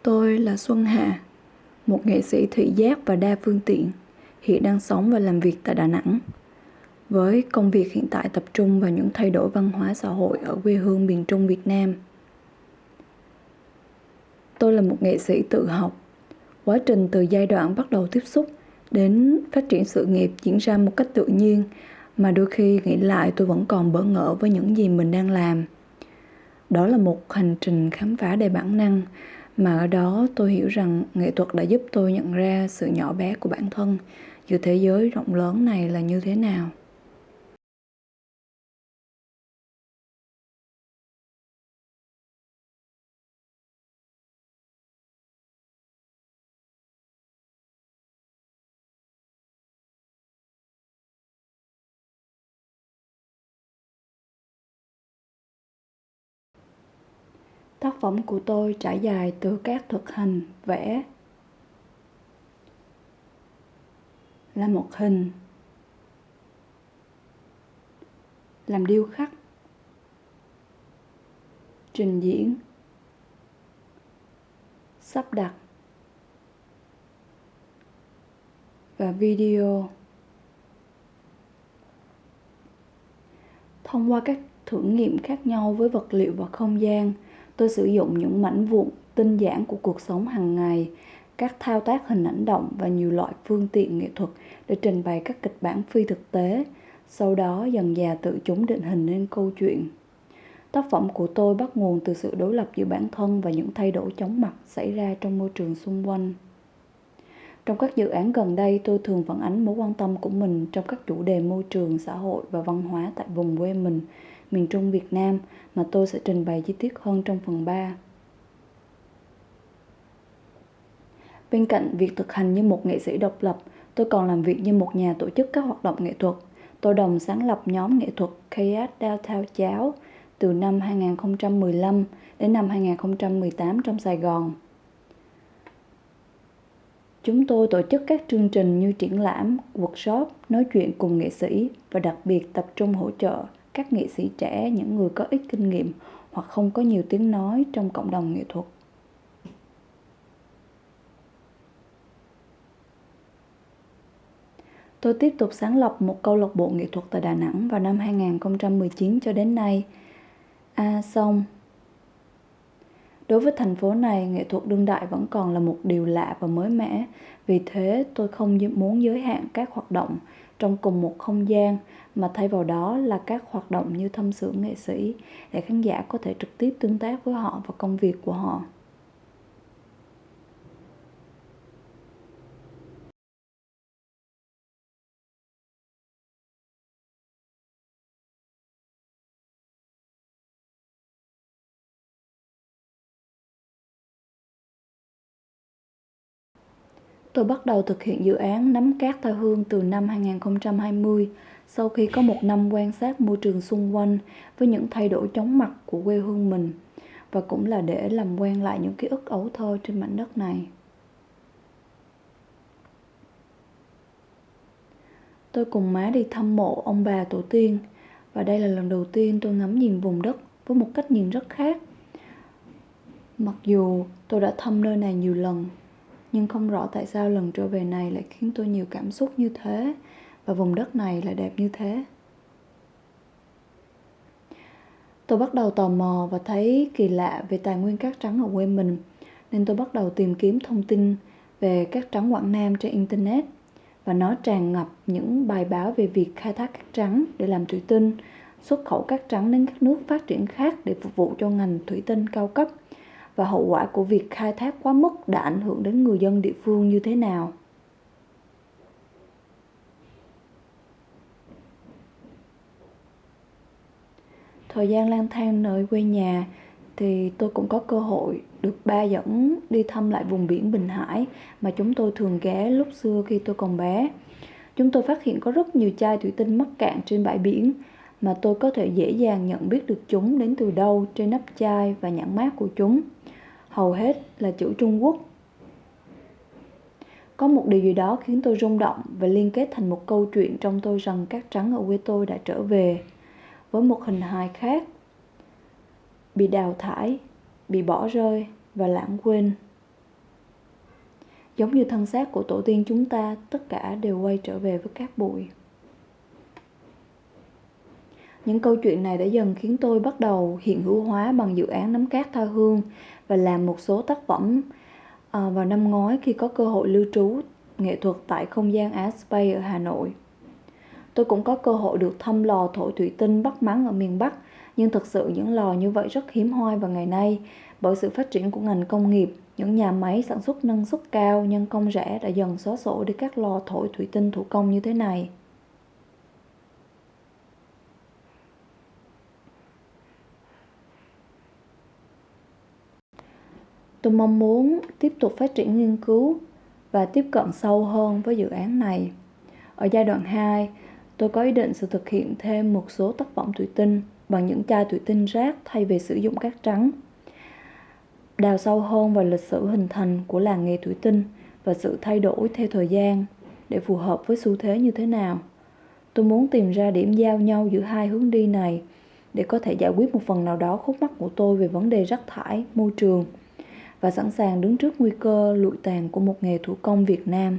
Tôi là Xuân Hà, một nghệ sĩ thị giác và đa phương tiện, hiện đang sống và làm việc tại Đà Nẵng. Với công việc hiện tại tập trung vào những thay đổi văn hóa xã hội ở quê hương miền Trung Việt Nam. Tôi là một nghệ sĩ tự học. Quá trình từ giai đoạn bắt đầu tiếp xúc đến phát triển sự nghiệp diễn ra một cách tự nhiên, mà đôi khi nghĩ lại tôi vẫn còn bỡ ngỡ với những gì mình đang làm. Đó là một hành trình khám phá đầy bản năng, mà ở đó tôi hiểu rằng nghệ thuật đã giúp tôi nhận ra sự nhỏ bé của bản thân giữa thế giới rộng lớn này là như thế nào. Tác phẩm của tôi trải dài từ các thực hành vẽ, làm một hình, làm điêu khắc, trình diễn, sắp đặt và video. Thông qua các thử nghiệm khác nhau với vật liệu và không gian, tôi sử dụng những mảnh vụn tinh giản của cuộc sống hàng ngày, các thao tác hình ảnh động và nhiều loại phương tiện nghệ thuật để trình bày các kịch bản phi thực tế, sau đó dần dà tự chúng định hình nên câu chuyện. Tác phẩm của tôi bắt nguồn từ sự đối lập giữa bản thân và những thay đổi chóng mặt xảy ra trong môi trường xung quanh. Trong các dự án gần đây, tôi thường phản ánh mối quan tâm của mình trong các chủ đề môi trường, xã hội và văn hóa tại vùng quê mình, miền Trung Việt Nam, mà tôi sẽ trình bày chi tiết hơn trong phần 3. Bên cạnh việc thực hành như một nghệ sĩ độc lập, tôi còn làm việc như một nhà tổ chức các hoạt động nghệ thuật. Tôi đồng sáng lập nhóm nghệ thuật Chaos Downtown Cháo từ năm 2015 đến năm 2018 trong Sài Gòn. Chúng tôi tổ chức các chương trình như triển lãm, workshop, nói chuyện cùng nghệ sĩ và đặc biệt tập trung hỗ trợ các nghệ sĩ trẻ, những người có ít kinh nghiệm hoặc không có nhiều tiếng nói trong cộng đồng nghệ thuật. Tôi tiếp tục sáng lập một câu lạc bộ nghệ thuật tại Đà Nẵng vào năm 2019 cho đến nay, Song. Đối với thành phố này, nghệ thuật đương đại vẫn còn là một điều lạ và mới mẻ. Vì thế, tôi không muốn giới hạn các hoạt động trong cùng một không gian, mà thay vào đó là các hoạt động như thăm xưởng nghệ sĩ, để khán giả có thể trực tiếp tương tác với họ và công việc của họ. Tôi bắt đầu thực hiện dự án Nắm Cát Tha Hương từ năm 2020, sau khi có một năm quan sát môi trường xung quanh với những thay đổi chóng mặt của quê hương mình, và cũng là để làm quen lại những ký ức ấu thơ trên mảnh đất này. Tôi cùng má đi thăm mộ ông bà tổ tiên, và đây là lần đầu tiên tôi ngắm nhìn vùng đất với một cách nhìn rất khác. Mặc dù tôi đã thăm nơi này nhiều lần, nhưng không rõ tại sao lần trở về này lại khiến tôi nhiều cảm xúc như thế, và vùng đất này lại đẹp như thế. Tôi bắt đầu tò mò và thấy kỳ lạ về tài nguyên cát trắng ở quê mình, nên tôi bắt đầu tìm kiếm thông tin về cát trắng Quảng Nam trên Internet, và nó tràn ngập những bài báo về việc khai thác cát trắng để làm thủy tinh, xuất khẩu cát trắng đến các nước phát triển khác để phục vụ cho ngành thủy tinh cao cấp, và hậu quả của việc khai thác quá mức đã ảnh hưởng đến người dân địa phương như thế nào. Thời gian lang thang nơi quê nhà thì tôi cũng có cơ hội được ba dẫn đi thăm lại vùng biển Bình Hải mà chúng tôi thường ghé lúc xưa khi tôi còn bé. Chúng tôi phát hiện có rất nhiều chai thủy tinh mắc cạn trên bãi biển, mà tôi có thể dễ dàng nhận biết được chúng đến từ đâu trên nắp chai và nhãn mác của chúng. Hầu hết là chữ Trung Quốc. Có một điều gì đó khiến tôi rung động và liên kết thành một câu chuyện trong tôi rằng cát trắng ở quê tôi đã trở về, với một hình hài khác, bị đào thải, bị bỏ rơi và lãng quên. Giống như thân xác của tổ tiên chúng ta, tất cả đều quay trở về với cát bụi. Những câu chuyện này đã dần khiến tôi bắt đầu hiện hữu hóa bằng dự án Nắm Cát Tha Hương và làm một số tác phẩm vào năm ngoái khi có cơ hội lưu trú nghệ thuật tại không gian Art Space ở Hà Nội. Tôi cũng có cơ hội được thăm lò thổi thủy tinh Bắc Mắng ở miền Bắc, nhưng thực sự những lò như vậy rất hiếm hoi vào ngày nay. Bởi sự phát triển của ngành công nghiệp, những nhà máy sản xuất năng suất cao, nhân công rẻ đã dần xóa sổ đi các lò thổi thủy tinh thủ công như thế này. Tôi mong muốn tiếp tục phát triển nghiên cứu và tiếp cận sâu hơn với dự án này. Ở giai đoạn 2, tôi có ý định sẽ thực hiện thêm một số tác phẩm thủy tinh bằng những chai thủy tinh rác thay vì sử dụng cát trắng. Đào sâu hơn vào lịch sử hình thành của làng nghề thủy tinh và sự thay đổi theo thời gian để phù hợp với xu thế như thế nào. Tôi muốn tìm ra điểm giao nhau giữa hai hướng đi này để có thể giải quyết một phần nào đó khúc mắc của tôi về vấn đề rác thải, môi trường và sẵn sàng đứng trước nguy cơ lụi tàn của một nghề thủ công Việt Nam.